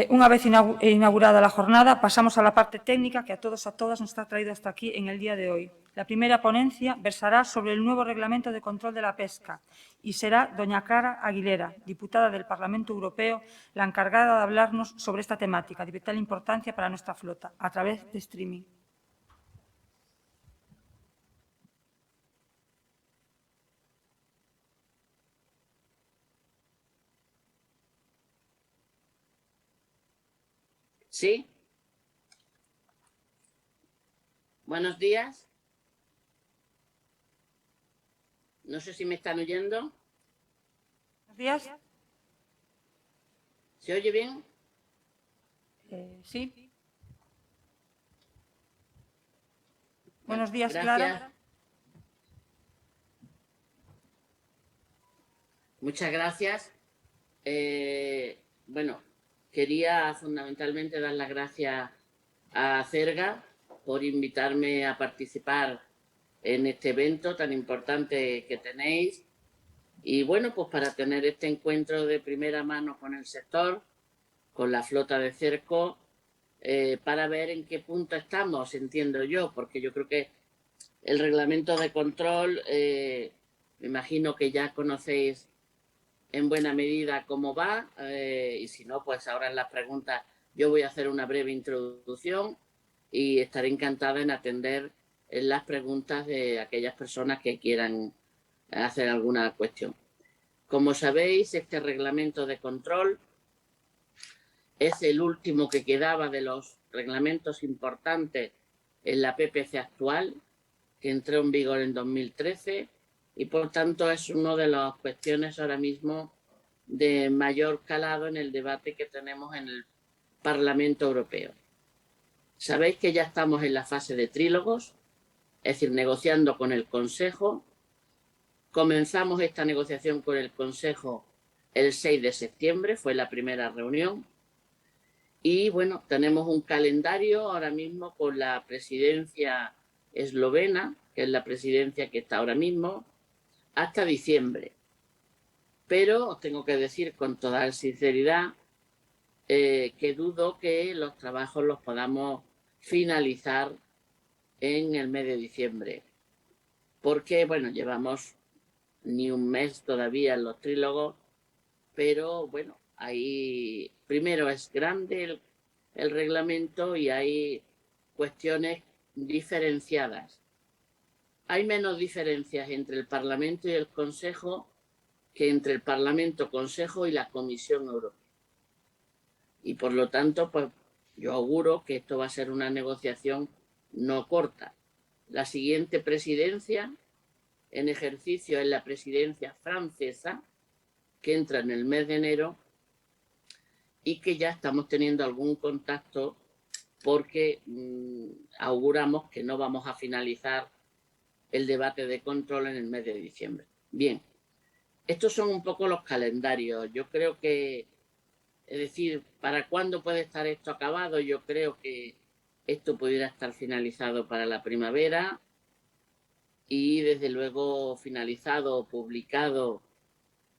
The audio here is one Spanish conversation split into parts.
Una vez inaugurada la jornada, pasamos a la parte técnica que a todos y a todas nos está traído hasta aquí en el día de hoy. La primera ponencia versará sobre el nuevo reglamento de control de la pesca y será doña Clara Aguilera, diputada del Parlamento Europeo, la encargada de hablarnos sobre esta temática de vital importancia para nuestra flota a través de streaming. ¿Sí? Buenos días. No sé si me están oyendo. Buenos días. ¿Se oye bien? Sí. Buenos días, gracias. Clara. Muchas gracias. Bueno, quería fundamentalmente dar las gracias a Cerga por invitarme a participar en este evento tan importante que tenéis. Y bueno, pues para tener este encuentro de primera mano con el sector, con la flota de cerco, para ver en qué punto estamos, entiendo yo, porque yo creo que el reglamento de control, me imagino que ya conocéis en buena medida cómo va, y si no, pues ahora en las preguntas yo voy a hacer una breve introducción y estaré encantada en atender las preguntas de aquellas personas que quieran hacer alguna cuestión. Como sabéis, este reglamento de control es el último que quedaba de los reglamentos importantes en la PPC actual, que entró en vigor en 2013, y por tanto es una de las cuestiones ahora mismo de mayor calado en el debate que tenemos en el Parlamento Europeo. Sabéis que ya estamos en la fase de trílogos, es decir, negociando con el Consejo. Comenzamos esta negociación con el Consejo el 6 de septiembre, fue la primera reunión. Y bueno, tenemos un calendario ahora mismo con la presidencia eslovena, que es la presidencia que está ahora mismo, hasta diciembre. Pero os tengo que decir con toda sinceridad que dudo que los trabajos los podamos finalizar en el mes de diciembre. Porque, bueno, llevamos ni un mes todavía en los trílogos, pero bueno, ahí primero es grande el reglamento y hay cuestiones diferenciadas. Hay menos diferencias entre el Parlamento y el Consejo que entre el Parlamento, Consejo y la Comisión Europea. Y por lo tanto, pues yo auguro que esto va a ser una negociación no corta. La siguiente presidencia en ejercicio es la presidencia francesa, que entra en el mes de enero y que ya estamos teniendo algún contacto porque auguramos que no vamos a finalizar el debate de control en el mes de diciembre. Bien, estos son un poco los calendarios. Yo creo que, es decir, ¿para cuándo puede estar esto acabado? Yo creo que esto pudiera estar finalizado para la primavera y desde luego finalizado, publicado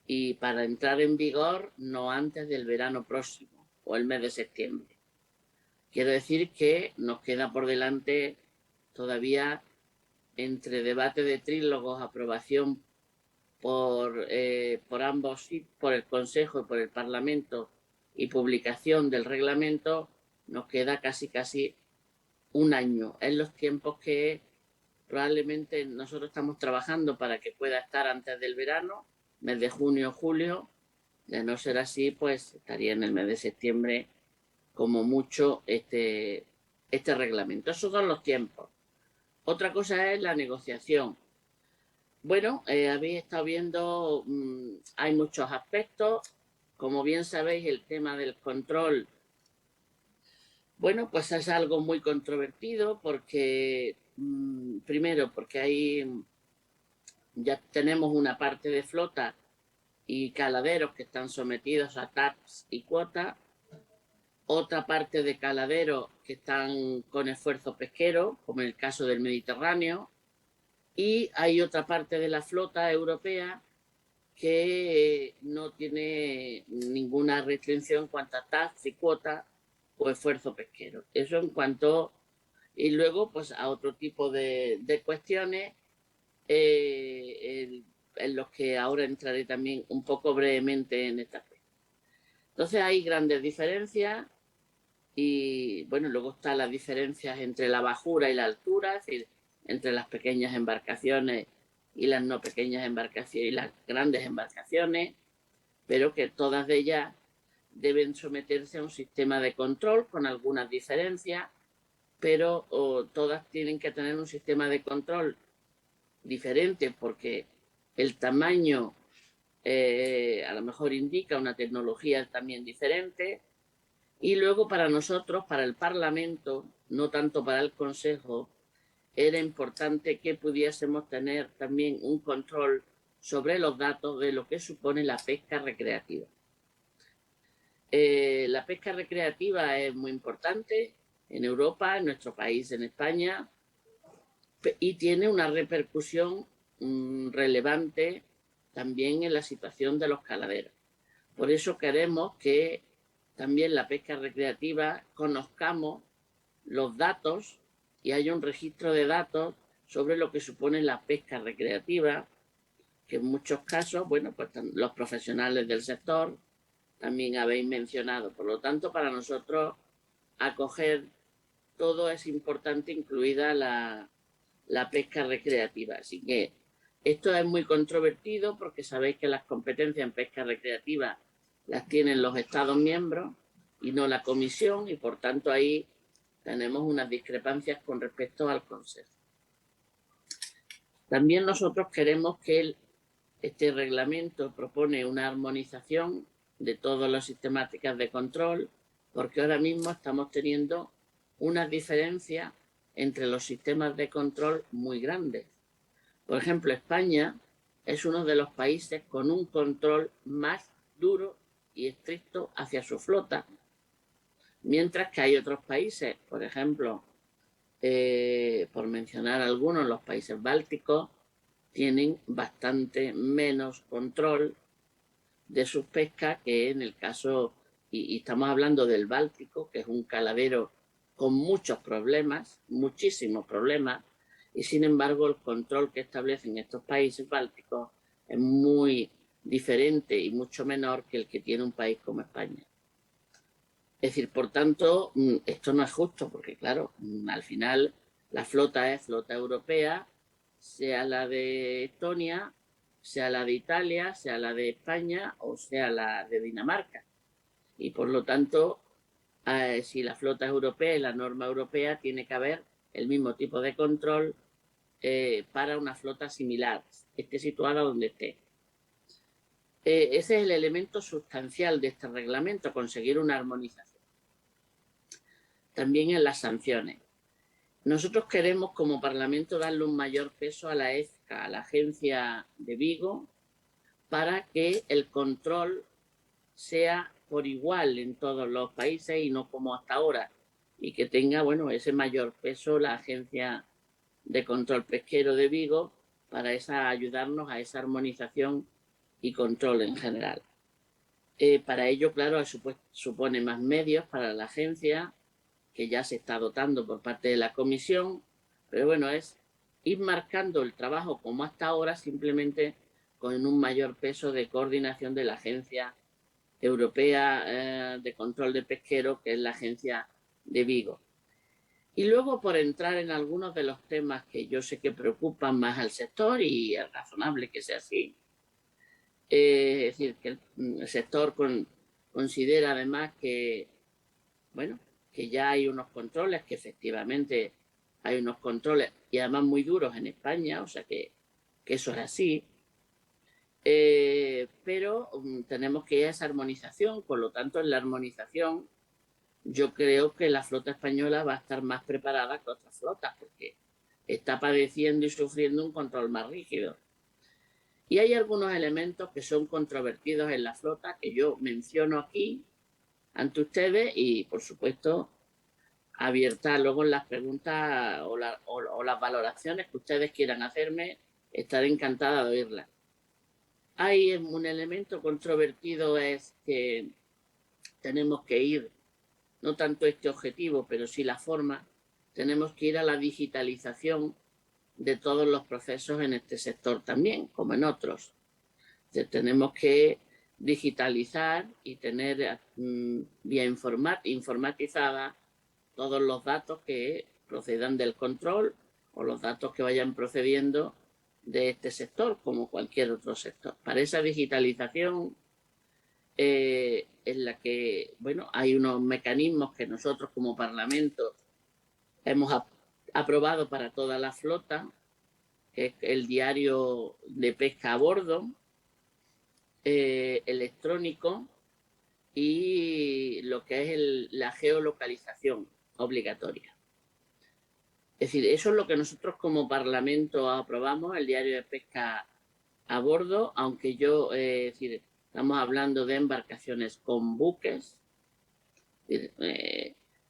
y para entrar en vigor no antes del verano próximo o el mes de septiembre. Quiero decir que nos queda por delante todavía entre debate de trílogos, aprobación por ambos, por el Consejo y por el Parlamento y publicación del reglamento, nos queda casi un año. En los tiempos que probablemente nosotros estamos trabajando para que pueda estar antes del verano, mes de junio o julio. De no ser así, pues estaría en el mes de septiembre como mucho este reglamento. Esos son los tiempos. Otra cosa es la negociación. Bueno, habéis estado viendo, hay muchos aspectos. Como bien sabéis, el tema del control, bueno, pues es algo muy controvertido porque, primero, porque ya tenemos una parte de flota y caladeros que están sometidos a tax y cuota, otra parte de caladeros que están con esfuerzo pesquero, como en el caso del Mediterráneo, y hay otra parte de la flota europea que no tiene ninguna restricción en cuanto a TAC y cuota o esfuerzo pesquero. Eso en cuanto... Y luego, pues a otro tipo de cuestiones en los que ahora entraré también un poco brevemente en esta aspecto. Entonces hay grandes diferencias y, bueno, luego están las diferencias entre la bajura y la altura, es decir, entre las pequeñas embarcaciones y las no pequeñas embarcaciones y las grandes embarcaciones, pero que todas de ellas deben someterse a un sistema de control con algunas diferencias, pero todas tienen que tener un sistema de control diferente porque el tamaño a lo mejor indica una tecnología también diferente. Y luego para nosotros, para el Parlamento, no tanto para el Consejo, era importante que pudiésemos tener también un control sobre los datos de lo que supone la pesca recreativa. La pesca recreativa es muy importante en Europa, en nuestro país, en España, y tiene una repercusión relevante también en la situación de los caladeros. Por eso queremos que también la pesca recreativa conozcamos los datos y haya un registro de datos sobre lo que supone la pesca recreativa, que en muchos casos, bueno, pues los profesionales del sector también habéis mencionado. Por lo tanto, para nosotros acoger todo es importante, incluida la pesca recreativa. Así que esto es muy controvertido porque sabéis que las competencias en pesca recreativa las tienen los Estados miembros y no la Comisión, y por tanto ahí tenemos unas discrepancias con respecto al Consejo. También nosotros queremos que este reglamento propone una armonización de todas las sistemáticas de control, porque ahora mismo estamos teniendo unas diferencias entre los sistemas de control muy grandes. Por ejemplo, España es uno de los países con un control más duro y estricto hacia su flota, mientras que hay otros países, por ejemplo, por mencionar algunos, los países bálticos tienen bastante menos control de sus pescas que en el caso, y estamos hablando del Báltico, que es un caladero con muchos problemas, muchísimos problemas, y sin embargo el control que establecen estos países bálticos es muy diferente y mucho menor que el que tiene un país como España. Es decir, por tanto, esto no es justo, porque claro, al final la flota es flota europea, sea la de Estonia, sea la de Italia, sea la de España o sea la de Dinamarca. Y por lo tanto, si la flota es europea y la norma europea, tiene que haber el mismo tipo de control para una flota similar, esté situada donde esté. Ese es el elemento sustancial de este reglamento, conseguir una armonización. También en las sanciones. Nosotros queremos como Parlamento darle un mayor peso a la EFCA, a la Agencia de Vigo, para que el control sea por igual en todos los países y no como hasta ahora, y que tenga, bueno, ese mayor peso la Agencia de Control Pesquero de Vigo para ayudarnos a esa armonización y control en general. Para ello, claro, supone más medios para la agencia, que ya se está dotando por parte de la Comisión, pero bueno, es ir marcando el trabajo como hasta ahora, simplemente con un mayor peso de coordinación de la Agencia Europea de Control de Pesquero, que es la Agencia de Vigo. Y luego, por entrar en algunos de los temas que yo sé que preocupan más al sector, y es razonable que sea así, es decir, que el sector considera además que, bueno, que ya hay unos controles, que efectivamente hay unos controles, y además muy duros en España, o sea que eso es así, pero tenemos que ir a esa armonización. Por lo tanto, en la armonización yo creo que la flota española va a estar más preparada que otras flotas, porque está padeciendo y sufriendo un control más rígido. Y hay algunos elementos que son controvertidos en la flota que yo menciono aquí ante ustedes y, por supuesto, abierta luego en las preguntas o las valoraciones que ustedes quieran hacerme, estaré encantada de oírlas. hay un elemento controvertido, es que tenemos que ir, no tanto este objetivo, pero sí la forma, tenemos que ir a la digitalización de todos los procesos en este sector también, como en otros. Entonces, tenemos que digitalizar y tener vía informatizada todos los datos que procedan del control o los datos que vayan procediendo de este sector, como cualquier otro sector. Para esa digitalización en la que, bueno, hay unos mecanismos que nosotros como Parlamento hemos aprobado para toda la flota, que es el diario de pesca a bordo, electrónico, y lo que es la geolocalización obligatoria. Es decir, eso es lo que nosotros como Parlamento aprobamos, el diario de pesca a bordo, aunque yo, es decir, estamos hablando de embarcaciones con buques.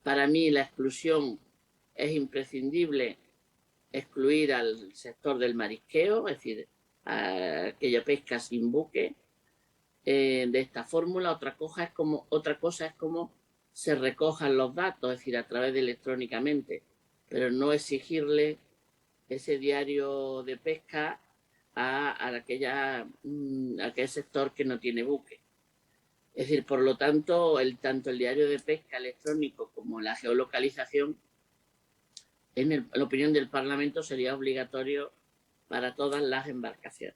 Para mí la exclusión es imprescindible, excluir al sector del marisqueo, es decir, a aquella pesca sin buque, de esta fórmula. Otra cosa es cómo se recojan los datos, es decir, a través de electrónicamente, pero no exigirle ese diario de pesca a aquel sector que no tiene buque. Es decir, por lo tanto, tanto el diario de pesca electrónico como la geolocalización, en la opinión del Parlamento, sería obligatorio para todas las embarcaciones.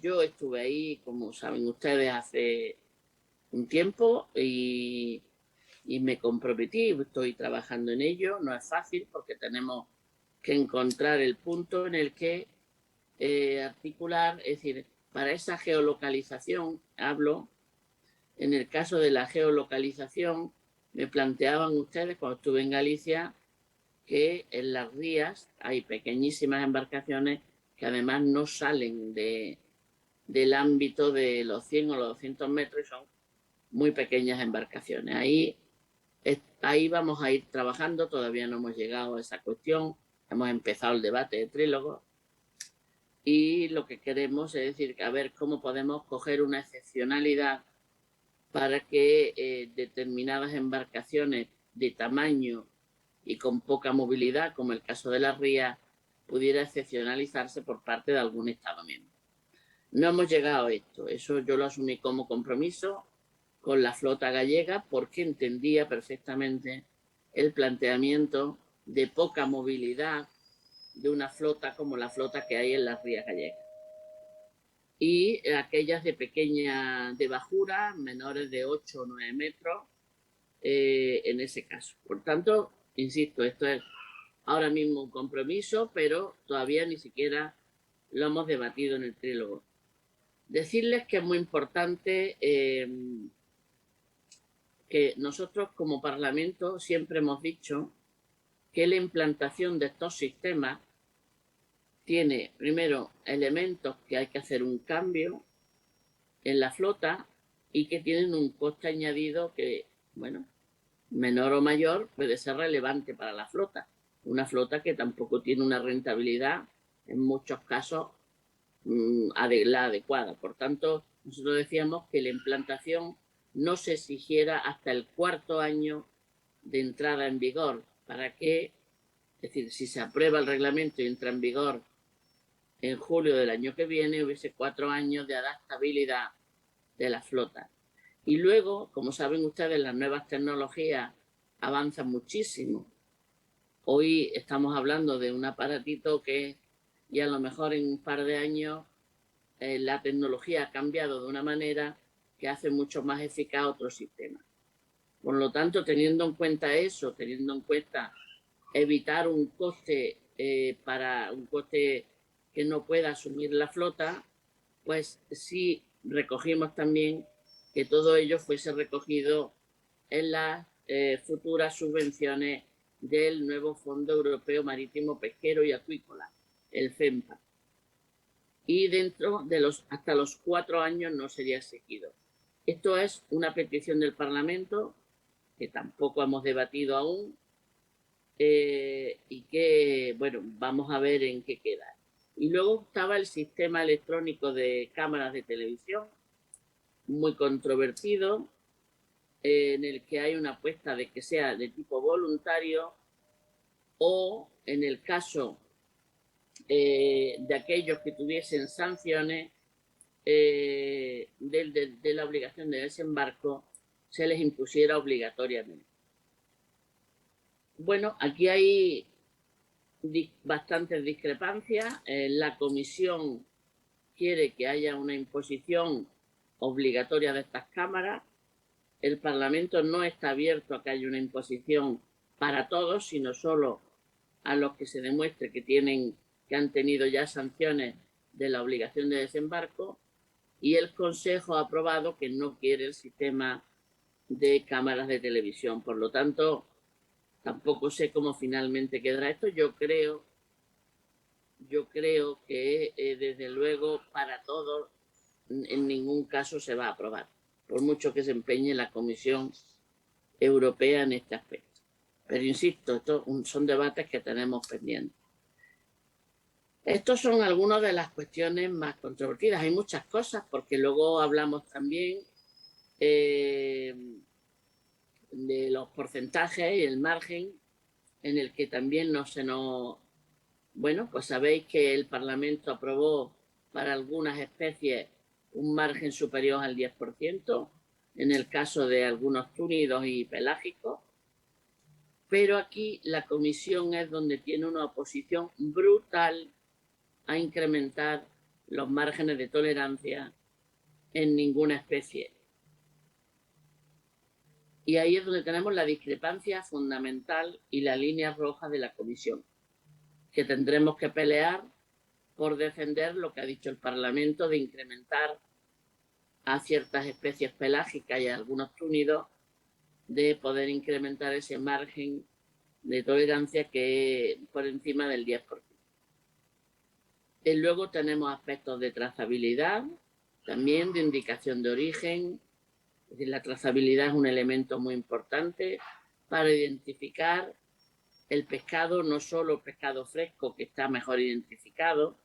Yo estuve ahí, como saben ustedes, hace un tiempo y me comprometí, estoy trabajando en ello. No es fácil porque tenemos que encontrar el punto en el que articular, es decir, para esa geolocalización, hablo, en el caso de la geolocalización, me planteaban ustedes cuando estuve en Galicia que en las rías hay pequeñísimas embarcaciones que además no salen del ámbito de los 100 o los 200 metros, son muy pequeñas embarcaciones. Ahí vamos a ir trabajando, todavía no hemos llegado a esa cuestión, hemos empezado el debate de trílogo y lo que queremos es decir, a ver cómo podemos coger una excepcionalidad para que determinadas embarcaciones de tamaño y con poca movilidad, como el caso de las rías, pudiera excepcionalizarse por parte de algún Estado miembro. No hemos llegado a esto, eso yo lo asumí como compromiso con la flota gallega porque entendía perfectamente el planteamiento de poca movilidad de una flota como la flota que hay en las rías gallegas. Y aquellas de bajura, menores de 8 o 9 metros, en ese caso. Por tanto, insisto, esto es ahora mismo un compromiso, pero todavía ni siquiera lo hemos debatido en el trílogo. Decirles que es muy importante que nosotros como Parlamento siempre hemos dicho que la implantación de estos sistemas tiene, primero, elementos que hay que hacer un cambio en la flota y que tienen un coste añadido que, bueno, menor o mayor, puede ser relevante para la flota. Una flota que tampoco tiene una rentabilidad, en muchos casos, la adecuada. Por tanto, nosotros decíamos que la implantación no se exigiera hasta el 4.º año de entrada en vigor, para que, es decir, si se aprueba el reglamento y entra en vigor en julio del año que viene, hubiese 4 años de adaptabilidad de la flota. Y luego, como saben ustedes, las nuevas tecnologías avanzan muchísimo. Hoy estamos hablando de un aparatito que y a lo mejor en un par de años la tecnología ha cambiado de una manera que hace mucho más eficaz otro sistema. Por lo tanto, teniendo en cuenta eso, teniendo en cuenta evitar un coste que no pueda asumir la flota, pues sí recogimos también que todo ello fuese recogido en las futuras subvenciones del nuevo Fondo Europeo Marítimo Pesquero y Acuícola, el FEMPA. Y dentro de hasta los 4 años no sería exigido. Esto es una petición del Parlamento que tampoco hemos debatido aún y que, bueno, vamos a ver en qué queda. Y luego estaba el sistema electrónico de cámaras de televisión, muy controvertido, en el que hay una apuesta de que sea de tipo voluntario o, en el caso de aquellos que tuviesen sanciones de la obligación de desembarco, se les impusiera obligatoriamente. Bueno, aquí hay bastantes discrepancias. La comisión quiere que haya una imposición obligatoria de estas cámaras. El Parlamento no está abierto a que haya una imposición para todos, sino solo a los que se demuestre que han tenido ya sanciones de la obligación de desembarco, y el Consejo ha aprobado que no quiere el sistema de cámaras de televisión. Por lo tanto, tampoco sé cómo finalmente quedará esto. Yo creo que desde luego para todos en ningún caso se va a aprobar, por mucho que se empeñe la Comisión Europea en este aspecto. Pero insisto, estos son debates que tenemos pendientes. Estos son algunas de las cuestiones más controvertidas. Hay muchas cosas, porque luego hablamos también de los porcentajes y el margen, en el que también bueno, pues sabéis que el Parlamento aprobó para algunas especies un margen superior al 10%, en el caso de algunos túnidos y pelágicos, pero aquí la Comisión es donde tiene una oposición brutal a incrementar los márgenes de tolerancia en ninguna especie. Y ahí es donde tenemos la discrepancia fundamental y la línea roja de la Comisión, que tendremos que pelear por defender lo que ha dicho el Parlamento de incrementar a ciertas especies pelágicas y a algunos túnidos, de poder incrementar ese margen de tolerancia que por encima del 10%. Y luego tenemos aspectos de trazabilidad, también de indicación de origen. Es decir, la trazabilidad es un elemento muy importante para identificar el pescado, no solo el pescado fresco, que está mejor identificado,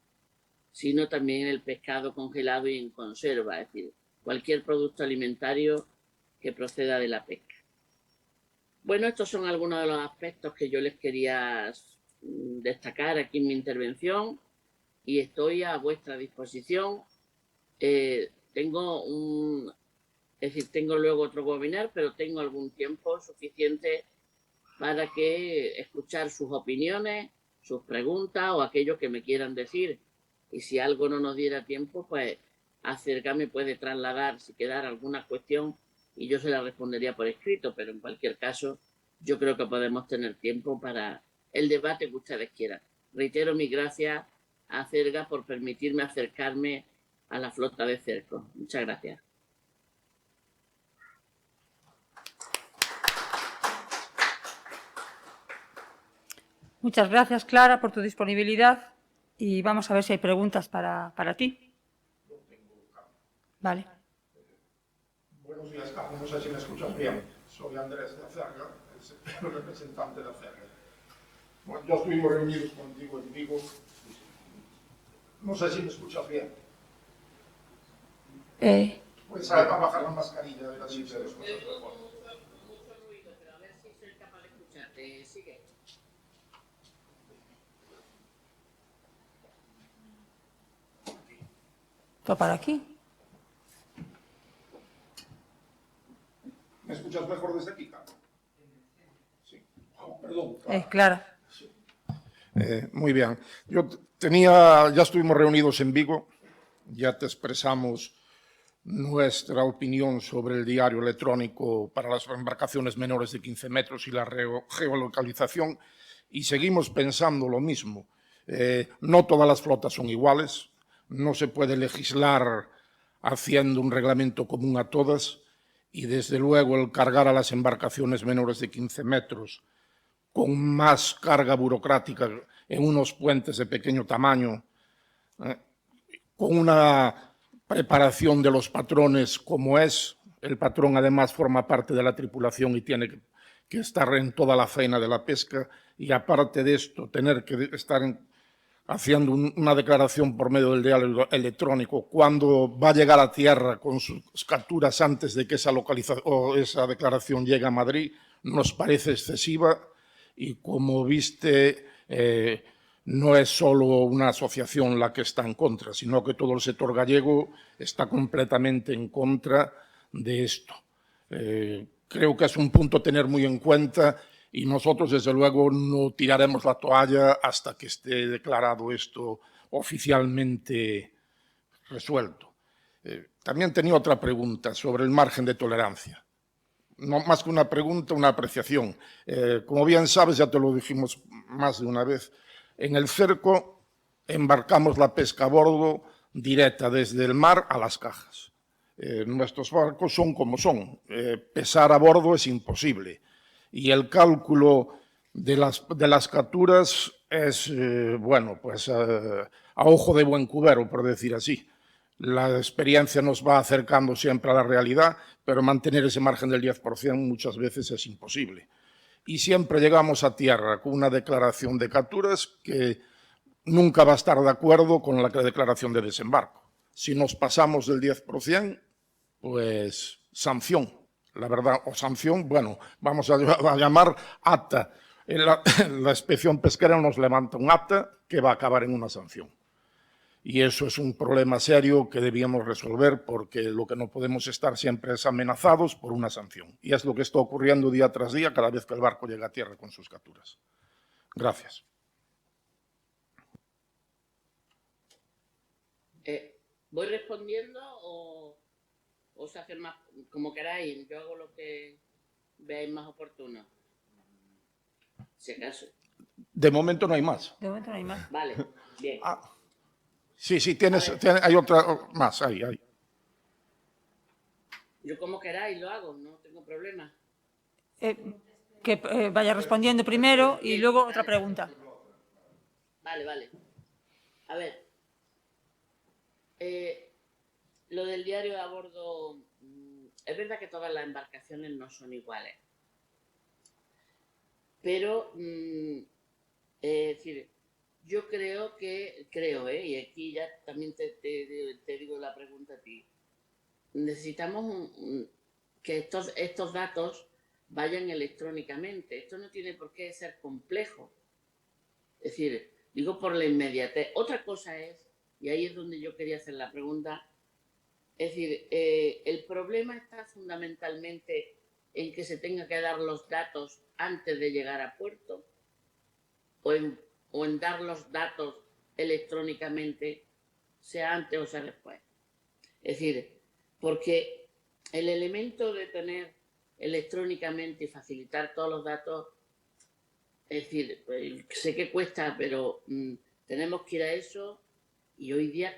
sino también el pescado congelado y en conserva, es decir, cualquier producto alimentario que proceda de la pesca. Bueno, estos son algunos de los aspectos que yo les quería destacar aquí en mi intervención, y estoy a vuestra disposición. Tengo luego otro webinar, pero tengo algún tiempo suficiente para que escuchar sus opiniones, sus preguntas o aquello que me quieran decir. Y si algo no nos diera tiempo, pues Acerga me puede trasladar si quedara alguna cuestión y yo se la respondería por escrito, pero en cualquier caso yo creo que podemos tener tiempo para el debate que ustedes quieran. Reitero mis gracias a Acerga por permitirme acercarme a la flota de cercos. Muchas gracias. Muchas gracias, Clara, por tu disponibilidad, y vamos a ver si hay preguntas para ti. Vale. Buenos días, Carlos. No sé si me escuchas bien. Soy Andrés de Acerga, el representante de Acerga. Bueno, ya estuvimos reunidos contigo en Vigo. No sé si me escuchas bien. Pues a bajar la mascarilla, a ver si se escucha mejor. Mucho ruido, pero a ver si soy capaz de escucharte. Sigue. ¿Todo para aquí? ¿Me escuchas mejor desde aquí, Carlos? Sí. Oh, perdón. Clara. Sí. Muy bien. Ya estuvimos reunidos en Vigo, ya te expresamos nuestra opinión sobre el diario electrónico para las embarcaciones menores de 15 metros y la geolocalización, y seguimos pensando lo mismo. No todas las flotas son iguales, no se puede legislar haciendo un reglamento común a todas, y desde luego el cargar a las embarcaciones menores de 15 metros con más carga burocrática en unos puentes de pequeño tamaño, con una preparación de los patrones como es. El patrón además forma parte de la tripulación y tiene que estar en toda la faena de la pesca, y aparte de esto tener que estar haciendo una declaración por medio del diario electrónico, cuando va a llegar a tierra con sus capturas antes de que esa declaración llegue a Madrid, nos parece excesiva y, como viste, no es solo una asociación la que está en contra, sino que todo el sector gallego está completamente en contra de esto. Creo que es un punto a tener muy en cuenta y nosotros, desde luego, no tiraremos la toalla hasta que esté declarado esto oficialmente resuelto. También tenía otra pregunta sobre el margen de tolerancia. No más que una pregunta, una apreciación. Como bien sabes, ya te lo dijimos más de una vez, en el cerco embarcamos la pesca a bordo directa desde el mar a las cajas. Nuestros barcos son como son. Pesar a bordo es imposible. Y el cálculo de las capturas es, bueno, pues a ojo de buen cubero, por decir así. La experiencia nos va acercando siempre a la realidad, pero mantener ese margen del 10% muchas veces es imposible. Y siempre llegamos a tierra con una declaración de capturas que nunca va a estar de acuerdo con la declaración de desembarco. Si nos pasamos del 10%, pues sanción, la verdad, o sanción, bueno, vamos a llamar acta. La inspección pesquera nos levanta un acta que va a acabar en una sanción. Y eso es un problema serio que debíamos resolver, porque lo que no podemos estar siempre es amenazados por una sanción. Y es lo que está ocurriendo día tras día cada vez que el barco llega a tierra con sus capturas. Gracias. ¿Voy respondiendo o os hacen más como queráis? Yo hago lo que veáis más oportuno. Si acaso. De momento no hay más. De momento no hay más. Vale, bien. Sí, hay otra más, ahí. Yo como queráis lo hago, no tengo problema. Que vaya respondiendo primero y luego otra pregunta. Vale. A ver, lo del diario a bordo, es verdad que todas las embarcaciones no son iguales, pero es decir, yo creo, y aquí ya también te digo la pregunta a ti, necesitamos que estos datos vayan electrónicamente. Esto no tiene por qué ser complejo. Es decir, digo por la inmediatez. Otra cosa es, y ahí es donde yo quería hacer la pregunta, es decir, el problema está fundamentalmente en que se tenga que dar los datos antes de llegar a puerto o en dar los datos electrónicamente, sea antes o sea después. Es decir, porque el elemento de tener electrónicamente y facilitar todos los datos, es decir, sé que cuesta, pero tenemos que ir a eso, y hoy día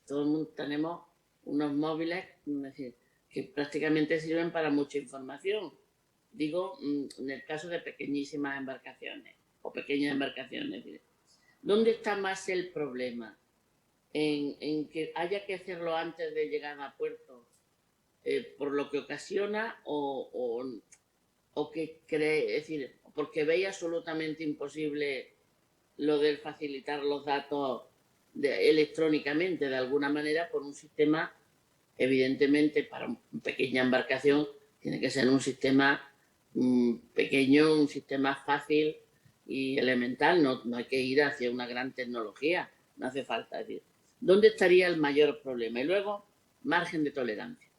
todo el mundo tenemos unos móviles, es decir, que prácticamente sirven para mucha información. Digo, en el caso de pequeñísimas embarcaciones o pequeñas embarcaciones. ¿Dónde está más el problema? ¿En que haya que hacerlo antes de llegar a puerto por lo que ocasiona o que cree, es decir, porque veis absolutamente imposible lo de facilitar los datos electrónicamente de alguna manera por un sistema, evidentemente para una pequeña embarcación tiene que ser un sistema pequeño, un sistema fácil y elemental, no hay que ir hacia una gran tecnología, no hace falta. Es decir, ¿dónde estaría el mayor problema? Y luego, margen de tolerancia.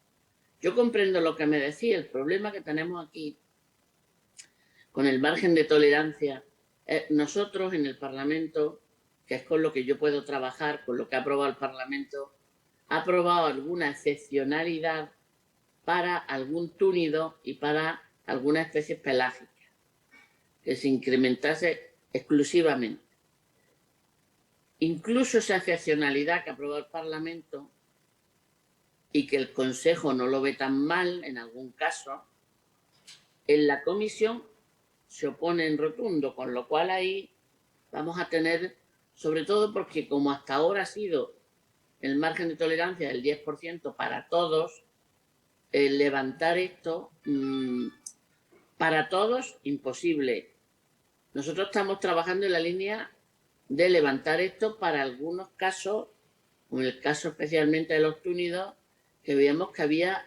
Yo comprendo lo que me decía, el problema que tenemos aquí con el margen de tolerancia, nosotros en el Parlamento, que es con lo que yo puedo trabajar, con lo que ha aprobado el Parlamento, ha aprobado alguna excepcionalidad para algún túnido y para algunas especies pelágicas, que se incrementase exclusivamente. Incluso esa excepcionalidad que ha aprobado el Parlamento y que el Consejo no lo ve tan mal en algún caso, en la Comisión se opone en rotundo, con lo cual ahí vamos a tener, sobre todo porque como hasta ahora ha sido el margen de tolerancia del 10% para todos, levantar esto para todos imposible. Nosotros estamos trabajando en la línea de levantar esto para algunos casos, como en el caso especialmente de los túnidos, que veíamos que había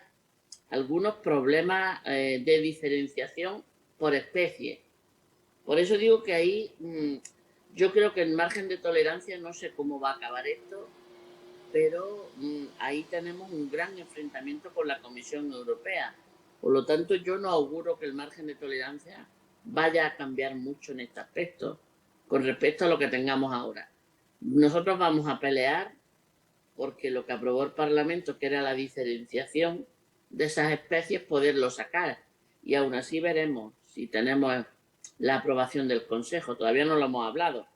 algunos problemas de diferenciación por especie. Por eso digo que ahí yo creo que el margen de tolerancia, no sé cómo va a acabar esto, pero ahí tenemos un gran enfrentamiento con la Comisión Europea. Por lo tanto, yo no auguro que el margen de tolerancia vaya a cambiar mucho en este aspecto con respecto a lo que tengamos ahora. Nosotros vamos a pelear porque lo que aprobó el Parlamento, que era la diferenciación de esas especies, poderlo sacar. Y aún así veremos si tenemos la aprobación del Consejo. Todavía no lo hemos hablado,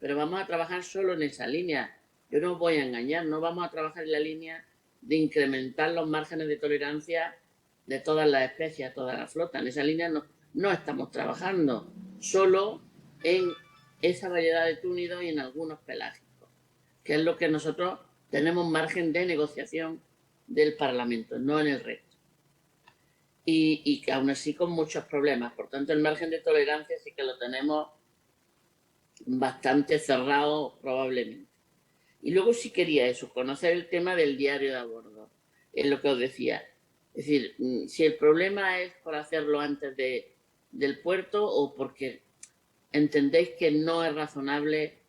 pero vamos a trabajar solo en esa línea. Yo no os voy a engañar, no vamos a trabajar en la línea de incrementar los márgenes de tolerancia de todas las especies, a toda la flota. En esa línea no estamos trabajando, solo en esa variedad de túnidos y en algunos pelágicos, que es lo que nosotros tenemos margen de negociación del Parlamento, no en el resto. Y que aún así con muchos problemas. Por tanto, el margen de tolerancia sí que lo tenemos bastante cerrado probablemente. Y luego sí quería eso, conocer el tema del diario de a bordo, es lo que os decía. Es decir, si el problema es por hacerlo antes del puerto o porque entendéis que no es razonable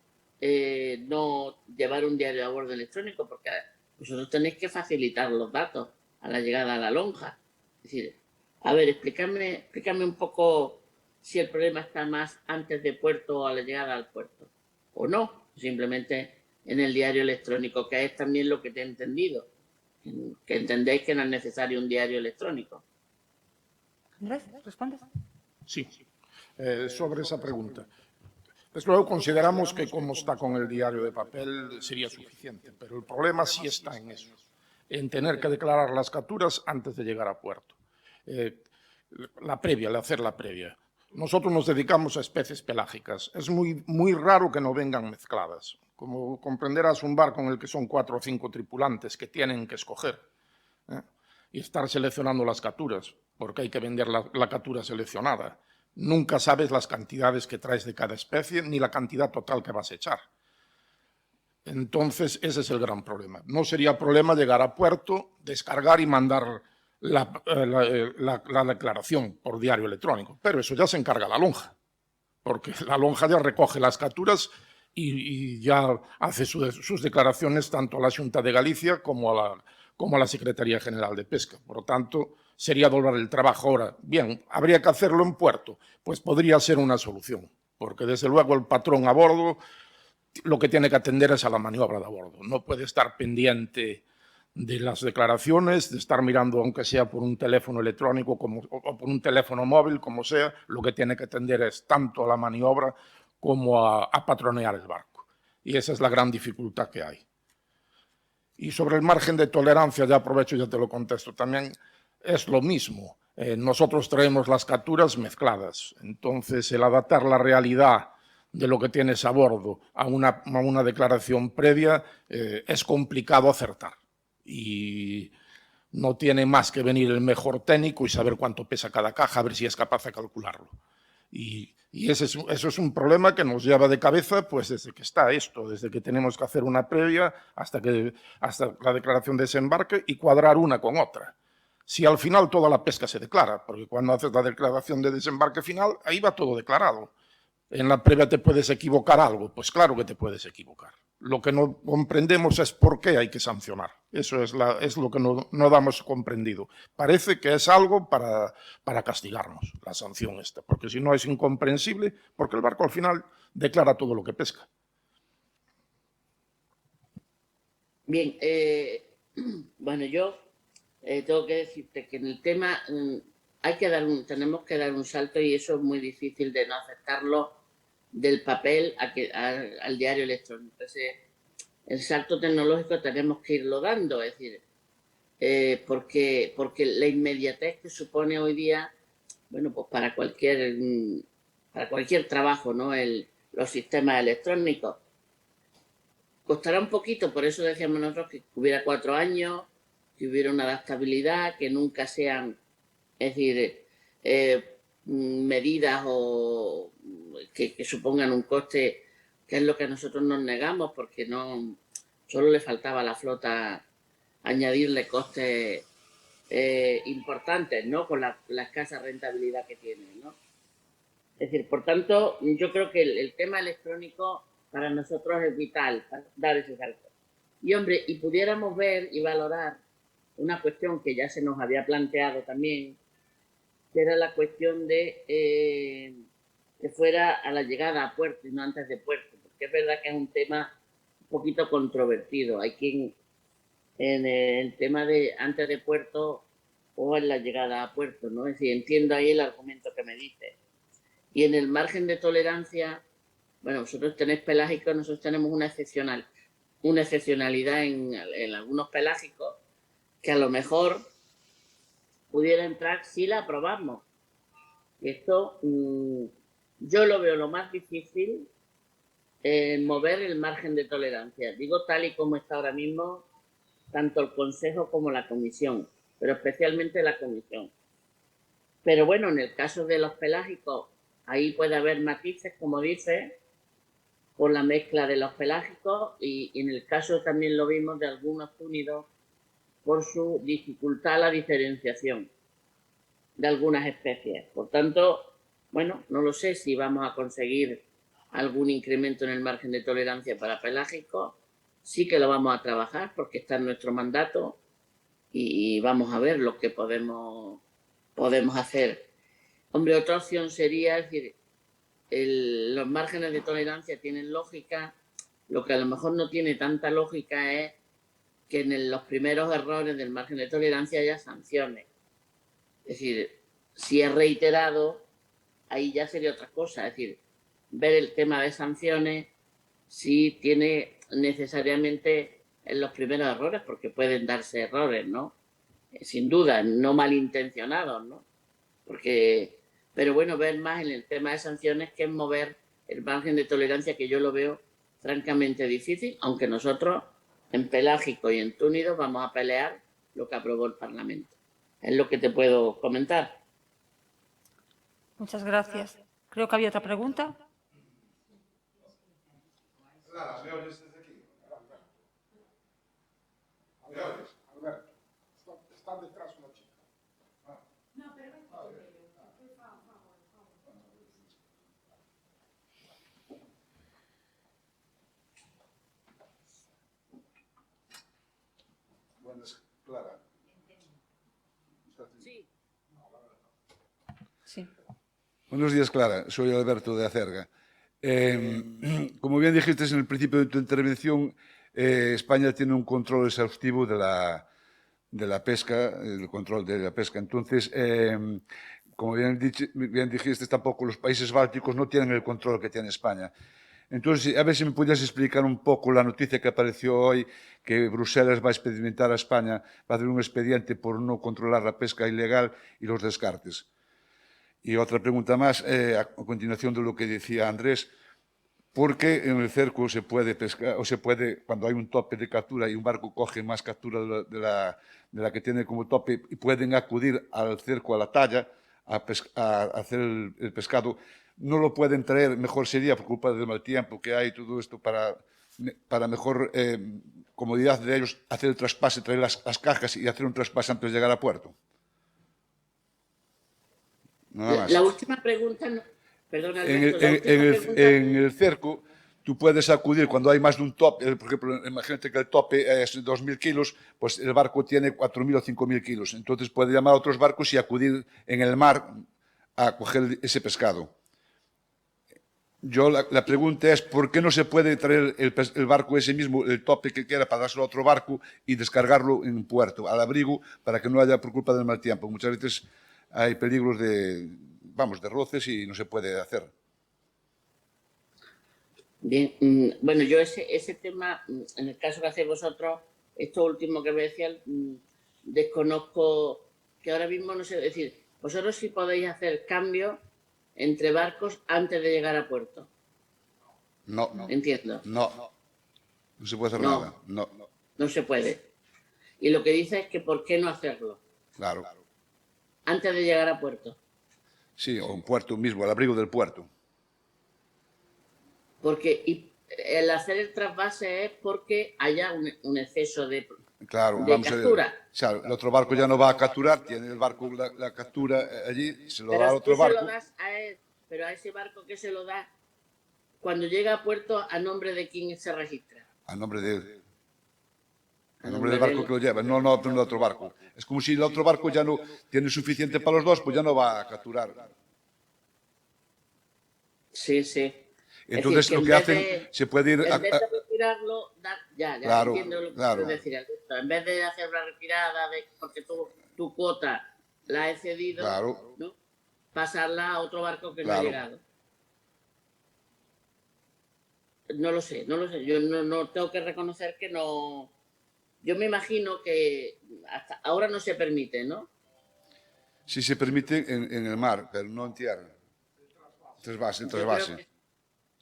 no llevar un diario a bordo electrónico, porque vosotros tenéis que facilitar los datos a la llegada a la lonja. Es decir, a ver, explícame un poco si el problema está más antes de puerto o a la llegada al puerto, o no, simplemente en el diario electrónico, que es también lo que te he entendido, que entendéis que no es necesario un diario electrónico. Andrés, ¿respondes? Sí, sobre esa pregunta. Desde luego consideramos que como está con el diario de papel sería suficiente, pero el problema sí está en eso, en tener que declarar las capturas antes de llegar a puerto. Hacer la previa. Nosotros nos dedicamos a especies pelágicas. Es muy raro que no vengan mezcladas. Como comprenderás, un barco en el que son 4 o 5 tripulantes que tienen que escoger y estar seleccionando las capturas, porque hay que vender la captura seleccionada. Nunca sabes las cantidades que traes de cada especie ni la cantidad total que vas a echar. Entonces, ese es el gran problema. No sería problema llegar a puerto, descargar y mandar la declaración por diario electrónico, pero eso ya se encarga la lonja, porque la lonja ya recoge las capturas y ya hace sus declaraciones tanto a la Xunta de Galicia como a la Secretaría General de Pesca. Por lo tanto, sería doblar el trabajo. Ahora, bien, ¿habría que hacerlo en puerto? Pues podría ser una solución, porque desde luego el patrón a bordo lo que tiene que atender es a la maniobra de a bordo. No puede estar pendiente de las declaraciones, de estar mirando, aunque sea por un teléfono electrónico o por un teléfono móvil, como sea, lo que tiene que atender es tanto a la maniobra como a patronear el barco. Y esa es la gran dificultad que hay. Y sobre el margen de tolerancia, ya aprovecho y ya te lo contesto también, es lo mismo. Nosotros traemos las capturas mezcladas, entonces el adaptar la realidad de lo que tienes a bordo a una declaración previa es complicado acertar. Y no tiene más que venir el mejor técnico y saber cuánto pesa cada caja, a ver si es capaz de calcularlo. Y eso es un problema que nos lleva de cabeza pues desde que está esto, desde que tenemos que hacer una previa hasta la declaración de desembarque y cuadrar una con otra. Si al final toda la pesca se declara, porque cuando haces la declaración de desembarque final, ahí va todo declarado. En la previa te puedes equivocar algo, pues claro que te puedes equivocar. Lo que no comprendemos es por qué hay que sancionar. Eso es lo que no damos comprendido. Parece que es algo para castigarnos, la sanción esta, porque si no es incomprensible, porque el barco al final declara todo lo que pesca. Bien, bueno, yo tengo que decirte que en el tema tenemos que dar un salto y eso es muy difícil de no aceptarlo del papel al diario electrónico. El salto tecnológico tenemos que irlo dando, es decir, porque la inmediatez que supone hoy día, bueno, pues para cualquier trabajo, ¿no? Los sistemas electrónicos. Costará un poquito, por eso decíamos nosotros que hubiera 4 años, que hubiera una adaptabilidad, que nunca sean, es decir, medidas o que supongan un coste que es lo que a nosotros nos negamos, porque no solo le faltaba a la flota añadirle costes importantes, ¿no? Con la escasa rentabilidad que tiene, ¿no? Es decir, por tanto, yo creo que el tema electrónico para nosotros es vital para dar ese salto. Y hombre, y pudiéramos ver y valorar una cuestión que ya se nos había planteado también, que era la cuestión de que fuera a la llegada a puerto y no antes de puerto, porque es verdad que es un tema un poquito controvertido. Hay quien en el tema de antes de puerto o en la llegada a puerto, ¿no? Es decir, entiendo ahí el argumento que me dice. Y en el margen de tolerancia, bueno, vosotros tenéis pelágicos, nosotros tenemos una excepcionalidad en algunos pelágicos que a lo mejor pudiera entrar si la aprobamos. Esto yo lo veo lo más difícil mover el margen de tolerancia. Digo tal y como está ahora mismo, tanto el Consejo como la Comisión, pero especialmente la Comisión. Pero bueno, en el caso de los pelágicos, ahí puede haber matices, como dice, por la mezcla de los pelágicos y en el caso también lo vimos de algunos túnidos por su dificultad a la diferenciación de algunas especies. Por tanto, bueno, no lo sé si vamos a conseguir algún incremento en el margen de tolerancia para pelágicos. Sí que lo vamos a trabajar porque está en nuestro mandato y vamos a ver lo que podemos hacer. Hombre, otra opción sería, es decir, los márgenes de tolerancia tienen lógica, lo que a lo mejor no tiene tanta lógica es que en los primeros errores del margen de tolerancia haya sanciones. Es decir, si es reiterado, ahí ya sería otra cosa. Es decir, ver el tema de sanciones si tiene necesariamente en los primeros errores, porque pueden darse errores, ¿no? Sin duda, no malintencionados, ¿no? Pero bueno, ver más en el tema de sanciones que en mover el margen de tolerancia, que yo lo veo francamente difícil, aunque nosotros en pelágico y en túnido vamos a pelear lo que aprobó el Parlamento. Es lo que te puedo comentar. Muchas gracias. Creo que había otra pregunta. Clara, ¿me oyes desde aquí? ¿Me oyes? Alberto, está detrás una chica. Buenas, Clara. Sí. Sí. Buenos días, Clara. Soy Alberto de Acerga. Como bien dijiste en el principio de tu intervención, España tiene un control exhaustivo de la pesca, el control de la pesca. Entonces, como bien dijiste, tampoco los países bálticos no tienen el control que tiene España. Entonces, a ver si me podías explicar un poco la noticia que apareció hoy, que Bruselas va a experimentar a España, va a hacer un expediente por no controlar la pesca ilegal y los descartes. Y otra pregunta más, a continuación de lo que decía Andrés, ¿por qué en el cerco se puede pescar, o se puede, cuando hay un tope de captura y un barco coge más captura de la que tiene como tope, y pueden acudir al cerco, a la talla, a hacer el pescado, no lo pueden traer? Mejor sería, por culpa del mal tiempo que hay, todo esto, para mejor comodidad de ellos, hacer el traspase, traer las cajas y hacer un traspase antes de llegar a puerto. Nada más. La última pregunta, no, perdón, Alberto, En el cerco, tú puedes acudir cuando hay más de un tope. Por ejemplo, imagínate que el tope es 2.000 kilos, pues el barco tiene 4.000 o 5.000 kilos. Entonces puede llamar a otros barcos y acudir en el mar a coger ese pescado. La pregunta es, ¿por qué no se puede traer el barco ese mismo, el tope que quiera, para dárselo a otro barco y descargarlo en puerto, al abrigo, para que no haya por culpa del mal tiempo? Muchas veces hay peligros de roces y no se puede hacer. Bien, bueno, yo ese tema, en el caso que hacéis vosotros, esto último que me decía, desconozco, que ahora mismo no sé, es decir, vosotros sí podéis hacer cambios entre barcos antes de llegar a puerto. No. Entiendo. No se puede hacer nada. No se puede. Y lo que dice es que ¿por qué no hacerlo? Claro. Antes de llegar a puerto. Sí, o en puerto mismo, al abrigo del puerto. Porque, el hacer el trasvase es porque haya un exceso de Claro, de vamos a ver. captura. Claro, el otro barco ya no va a capturar, tiene el barco la captura allí, se lo da al Pero otro tú se lo barco. das a él, pero a ese barco que se lo da cuando llega a puerto, ¿a nombre de quién se registra? A nombre de él. A A nombre del de barco él. que lo lleva, no del otro barco. Es como si el otro barco ya no tiene suficiente para los dos, pues ya no va a capturar. Sí, sí. Entonces lo que hacen, se puede ir en vez de retirarlo, ya Claro, entiendo lo que claro. quieres decir, Alberto. En vez de hacer una retirada, porque tu cuota la he cedido, Claro. ¿no? Pasarla a otro barco que no Claro. ha llegado. No lo sé. Yo no tengo que reconocer que no. Yo me imagino que hasta ahora no se permite, ¿no? Sí se permite en el mar, pero no en tierra. El Yo creo trasvase.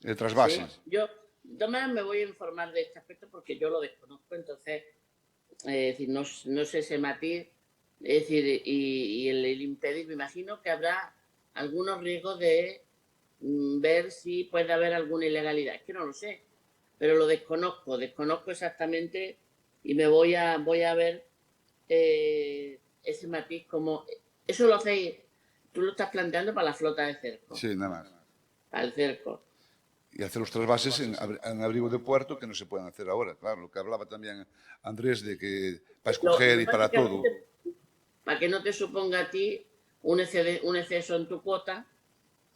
que El trasvase. sí. Yo también me voy a informar de este aspecto porque yo lo desconozco, entonces, es decir, no sé ese matiz, es decir, y el impedir, me imagino que habrá algunos riesgos de ver si puede haber alguna ilegalidad. Es que no lo sé, pero lo desconozco exactamente y me voy a ver ese matiz como... Eso lo hacéis, tú lo estás planteando para la flota de cerco, Sí, nada más. para el cerco. Y hacer los trasvases en abrigo de puerto que no se pueden hacer ahora. Claro, lo que hablaba también Andrés de que para escoger y para todo. Para que no te suponga a ti un exceso en tu cuota,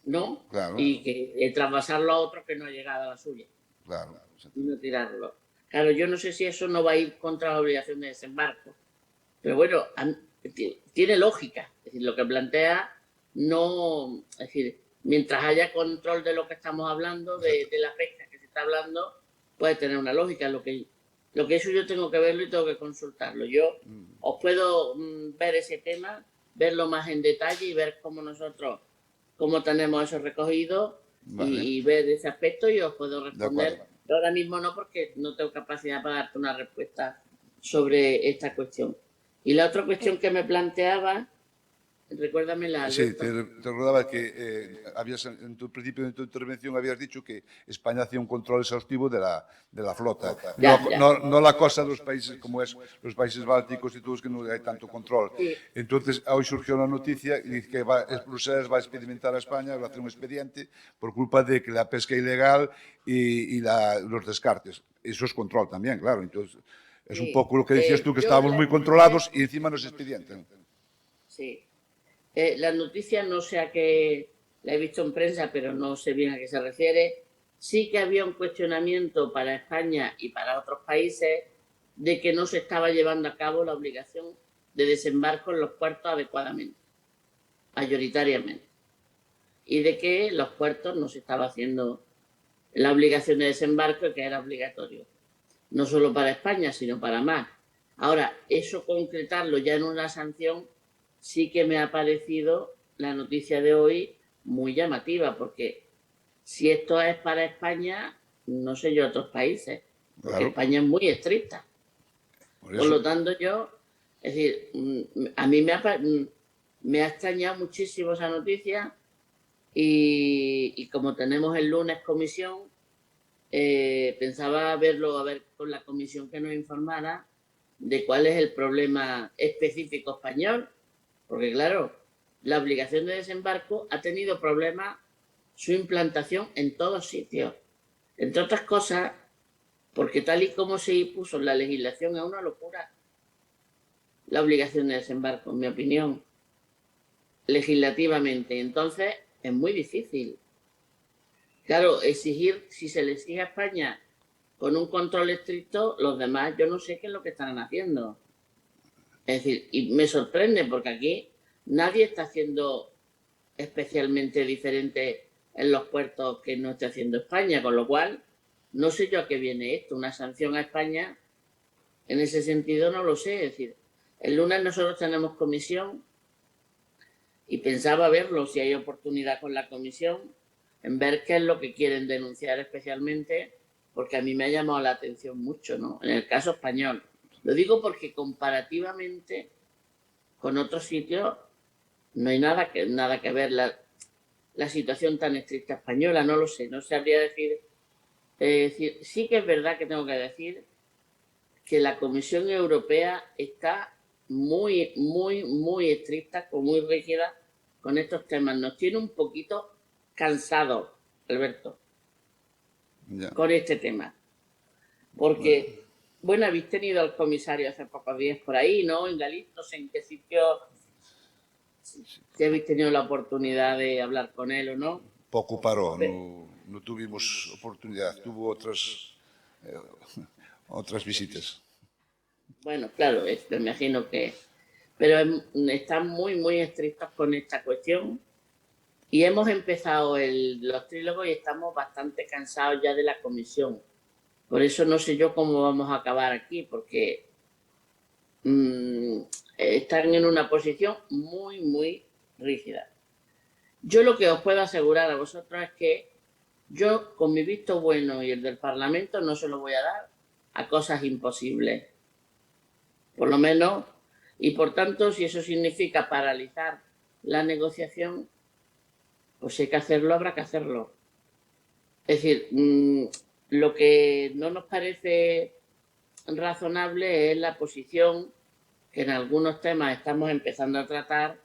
¿no? Claro. Y que trasvasarlo a otro que no ha llegado a la suya. Claro. Y no tirarlo. Claro, yo no sé si eso no va a ir contra la obligación de desembarco. Pero bueno, tiene lógica. Es decir, lo que plantea no... Es decir, mientras haya control de lo que estamos hablando, de la pesca que se está hablando, puede tener una lógica. Lo que eso yo tengo que verlo y tengo que consultarlo. Yo os puedo ver ese tema, verlo más en detalle y ver cómo tenemos eso recogido y ver ese aspecto y os puedo responder. Pero ahora mismo no, porque no tengo capacidad para darte una respuesta sobre esta cuestión. Y la otra cuestión que me planteaba, recuérdamela, Sí, Alberto. te recordaba que en tu principio de tu intervención habías dicho que España hacía un control exhaustivo de la flota. No la cosa de los países como es los países bálticos y todos que no hay tanto control. Sí. Entonces, hoy surgió la noticia y dice que Bruselas va a experimentar a España, va a hacer un expediente por culpa de que la pesca ilegal y los descartes. Eso es control también, claro. Entonces, es un poco lo que decías tú, que estábamos muy controlados y encima nos expedientan. Sí. La noticia no sé a qué, la he visto en prensa, pero no sé bien a qué se refiere. Sí que había un cuestionamiento para España y para otros países de que no se estaba llevando a cabo la obligación de desembarco en los puertos adecuadamente, mayoritariamente. Y de que los puertos no se estaba haciendo la obligación de desembarco, que era obligatorio. No solo para España, sino para más. Ahora, eso concretarlo ya en una sanción, sí que me ha parecido la noticia de hoy muy llamativa, porque si esto es para España, no sé yo otros países, porque Claro. España es muy estricta. Por lo tanto, es decir, a mí me ha extrañado muchísimo esa noticia y como tenemos el lunes comisión, pensaba verlo, a ver con la comisión que nos informara de cuál es el problema específico español, porque claro, la obligación de desembarco ha tenido problemas su implantación en todos sitios, entre otras cosas, porque tal y como se impuso en la legislación es una locura la obligación de desembarco, en mi opinión, legislativamente. Entonces es muy difícil. Claro, si se le exige a España con un control estricto, los demás yo no sé qué es lo que están haciendo. Es decir, y me sorprende porque aquí nadie está haciendo especialmente diferente en los puertos que no esté haciendo España, con lo cual no sé yo a qué viene esto, una sanción a España, en ese sentido no lo sé. Es decir, el lunes nosotros tenemos comisión y pensaba verlo si hay oportunidad con la comisión en ver qué es lo que quieren denunciar especialmente, porque a mí me ha llamado la atención mucho, ¿no? En el caso español. Lo digo porque comparativamente con otros sitios no hay nada que ver la situación tan estricta española, no lo sé, no sabría decir Es decir, sí que es verdad que tengo que decir que la Comisión Europea está muy estricta, muy rígida con estos temas. Nos tiene un poquito cansados, Alberto, Ya. con este tema. Porque, bueno, habéis tenido al comisario hace pocos días por ahí, ¿no? En Galicia, no sé en qué sitio, si habéis tenido la oportunidad de hablar con él o no. Pouco parou, no tuvimos oportunidad, tuvo outras visitas. Bueno, claro, me imagino que... Pero están muy estrictos con esta cuestión y hemos empezado los trílogos y estamos bastante cansados ya de la comisión. Por eso no sé yo cómo vamos a acabar aquí, porque están en una posición muy rígida. Yo lo que os puedo asegurar a vosotros es que yo, con mi visto bueno y el del Parlamento, no se lo voy a dar a cosas imposibles. Por lo menos, y por tanto, si eso significa paralizar la negociación, pues si hay que hacerlo, habrá que hacerlo. Es decir, lo que no nos parece razonable es la posición que en algunos temas estamos empezando a tratar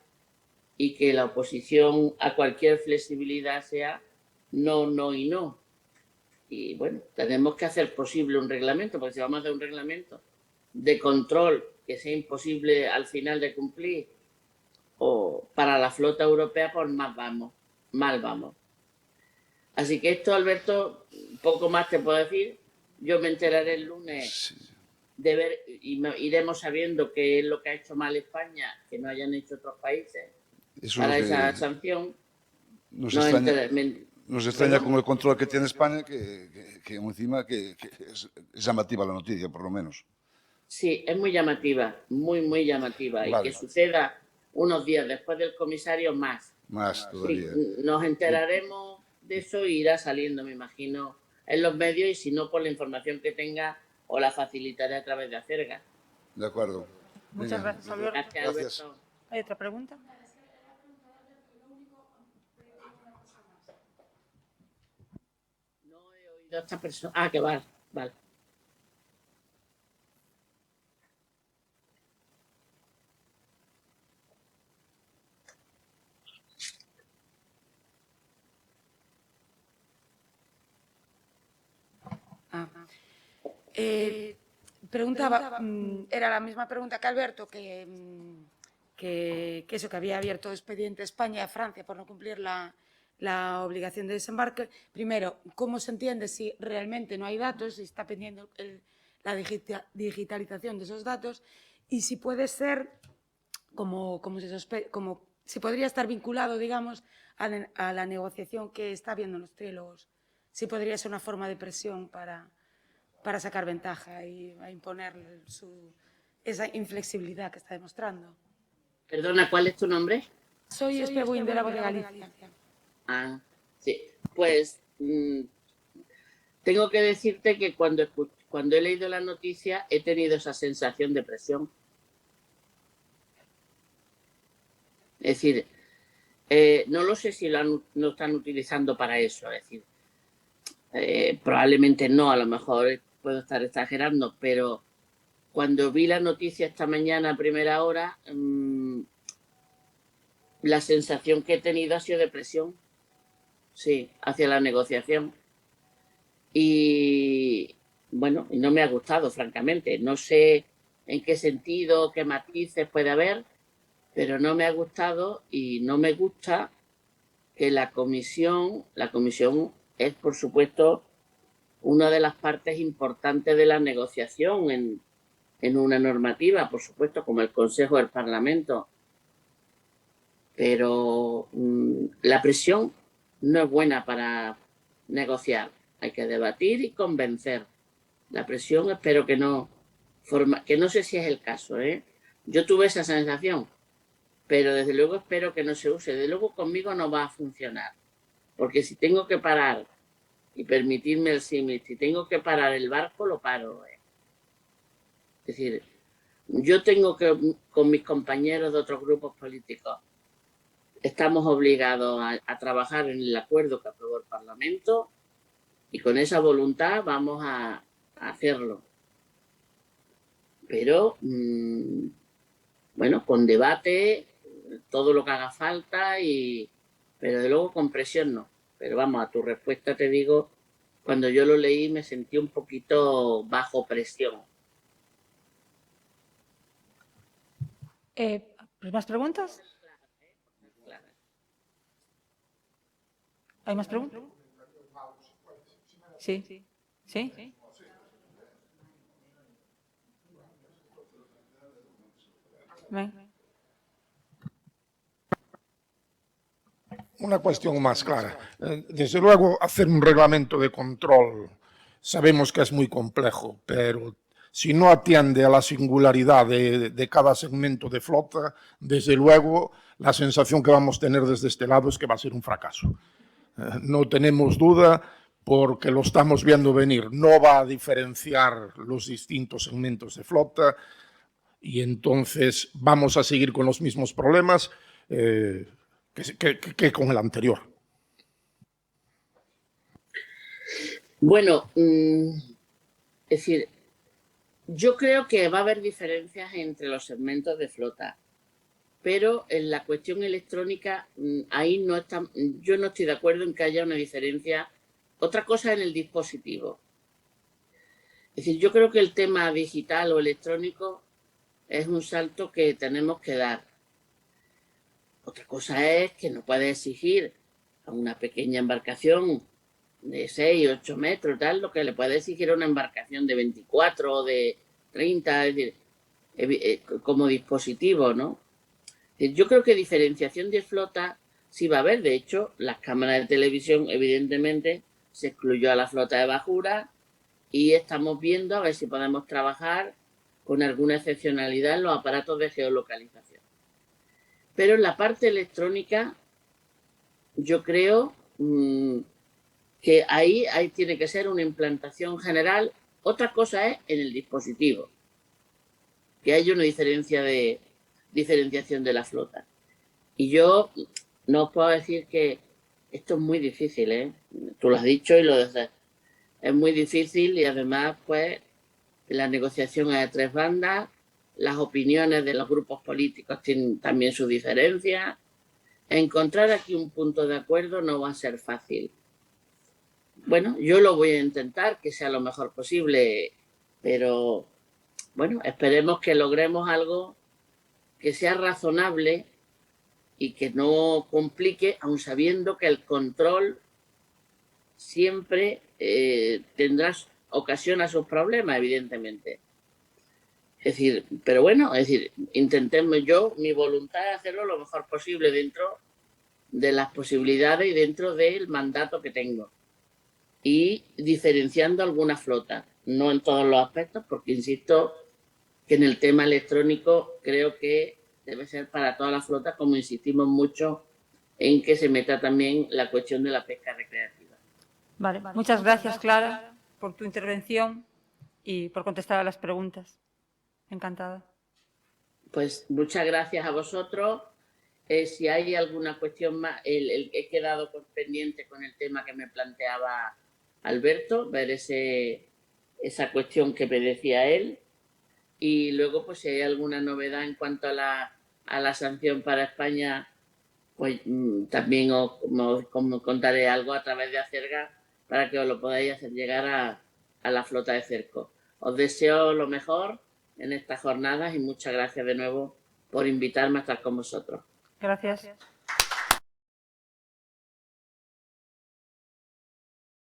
y que la oposición a cualquier flexibilidad sea no, no y no. Y bueno, tenemos que hacer posible un reglamento, porque si vamos a hacer un reglamento de control que sea imposible al final de cumplir, o para la flota europea, pues mal vamos. Así que esto, Alberto, poco más te puedo decir. Yo me enteraré el lunes de ver y iremos sabiendo qué es lo que ha hecho mal España, que no hayan hecho otros países Eso para es lo que esa sanción. nos extraña, ¿Perdón? con el control que tiene España, que encima que es llamativa la noticia, por lo menos. Sí, es muy llamativa, muy llamativa. Y Vale. que suceda unos días después del comisario más. Más todavía. Sí, nos enteraremos de eso y irá saliendo, me imagino, en los medios y si no, por la información que tenga o la facilitaré a través de Acerga. De acuerdo. Muchas Venga. gracias, Alberto. Gracias, Gracias. Alberto. ¿Hay otra pregunta? No he oído a esta persona. Ah, que vale. Preguntaba, era la misma pregunta que Alberto, que eso, que había abierto expediente España a Francia por no cumplir la obligación de desembarque. Primero, ¿cómo se entiende si realmente no hay datos, si está pendiente la digitalización de esos datos? Y si puede ser, como si podría estar vinculado, digamos, a la negociación que está habiendo en los trílogos. Si podría ser una forma de presión para sacar ventaja y a imponer esa inflexibilidad que está demostrando. Perdona, ¿cuál es tu nombre? Soy Espebuín, de la Voz de Galicia. Ah, sí. Pues tengo que decirte que cuando he leído la noticia he tenido esa sensación de presión. Es decir, no lo sé si lo están utilizando para eso. Es decir, probablemente no, a lo mejor puedo estar exagerando, pero cuando vi la noticia esta mañana a primera hora, la sensación que he tenido ha sido de presión, sí, hacia la negociación. Y bueno, y no me ha gustado, francamente. No sé en qué sentido, qué matices puede haber, pero no me ha gustado y no me gusta que la comisión es, por supuesto, una de las partes importantes de la negociación en una normativa, por supuesto, como el Consejo del Parlamento. Pero la presión no es buena para negociar. Hay que debatir y convencer. La presión espero que no sé si es el caso, ¿eh? Yo tuve esa sensación, pero desde luego espero que no se use. Desde luego conmigo no va a funcionar, porque si tengo que parar y permitirme el símil, si tengo que parar el barco, lo paro. Es decir, yo tengo que, con mis compañeros de otros grupos políticos, estamos obligados a trabajar en el acuerdo que aprobó el Parlamento Y con esa voluntad vamos a hacerlo. Pero, bueno, con debate, todo lo que haga falta, pero de luego con presión no. Pero vamos, a tu respuesta te digo, cuando yo lo leí me sentí un poquito bajo presión. ¿Más preguntas? ¿Hay más preguntas? Sí. ¿Sí? Ven. Una cuestión más clara. Desde luego, hacer un reglamento de control sabemos que es muy complejo, pero si no atiende a la singularidad de cada segmento de flota, desde luego la sensación que vamos a tener desde este lado es que va a ser un fracaso. No tenemos duda porque lo estamos viendo venir. No va a diferenciar los distintos segmentos de flota y entonces vamos a seguir con los mismos problemas que con el anterior. Bueno, es decir, yo creo que va a haber diferencias entre los segmentos de flota, pero en la cuestión electrónica, ahí no está, yo no estoy de acuerdo en que haya una diferencia. Otra cosa en el dispositivo. Es decir, yo creo que el tema digital o electrónico es un salto que tenemos que dar. Otra cosa es que no puede exigir a una pequeña embarcación de 6, 8 metros, tal, lo que le puede exigir a una embarcación de 24 o de 30, es decir, como dispositivo, ¿no? Yo creo que diferenciación de flota sí va a haber. De hecho, las cámaras de televisión, evidentemente, se excluyó a la flota de bajura y estamos viendo a ver si podemos trabajar con alguna excepcionalidad en los aparatos de geolocalización. Pero en la parte electrónica, yo creo que ahí tiene que ser una implantación general. Otra cosa es en el dispositivo, que haya una diferenciación de la flota. Y yo no os puedo decir que esto es muy difícil, ¿eh? Tú lo has dicho y lo dices. Es muy difícil y además, pues, la negociación es de 3 bandas, las opiniones de los grupos políticos tienen también sus diferencias. Encontrar aquí un punto de acuerdo no va a ser fácil. Bueno, yo lo voy a intentar, que sea lo mejor posible, pero bueno, esperemos que logremos algo que sea razonable y que no complique, aun sabiendo que el control siempre ocasiona sus problemas, evidentemente. Es decir, pero bueno, es decir, intentemos, mi voluntad es hacerlo lo mejor posible dentro de las posibilidades y dentro del mandato que tengo. Y diferenciando alguna flota, no en todos los aspectos, porque insisto que en el tema electrónico creo que debe ser para toda la flota, como insistimos mucho en que se meta también la cuestión de la pesca recreativa. Vale, muchas gracias, Clara, por tu intervención y por contestar a las preguntas. Encantada. Pues muchas gracias a vosotros. Si hay alguna cuestión más, he quedado pendiente con el tema que me planteaba Alberto, ver esa cuestión que me decía él. Y luego, pues si hay alguna novedad en cuanto a la sanción para España, pues también os contaré algo a través de Acerga para que os lo podáis hacer llegar a la flota de cerco. Os deseo lo mejor en estas jornadas y muchas gracias de nuevo por invitarme a estar con vosotros. Gracias.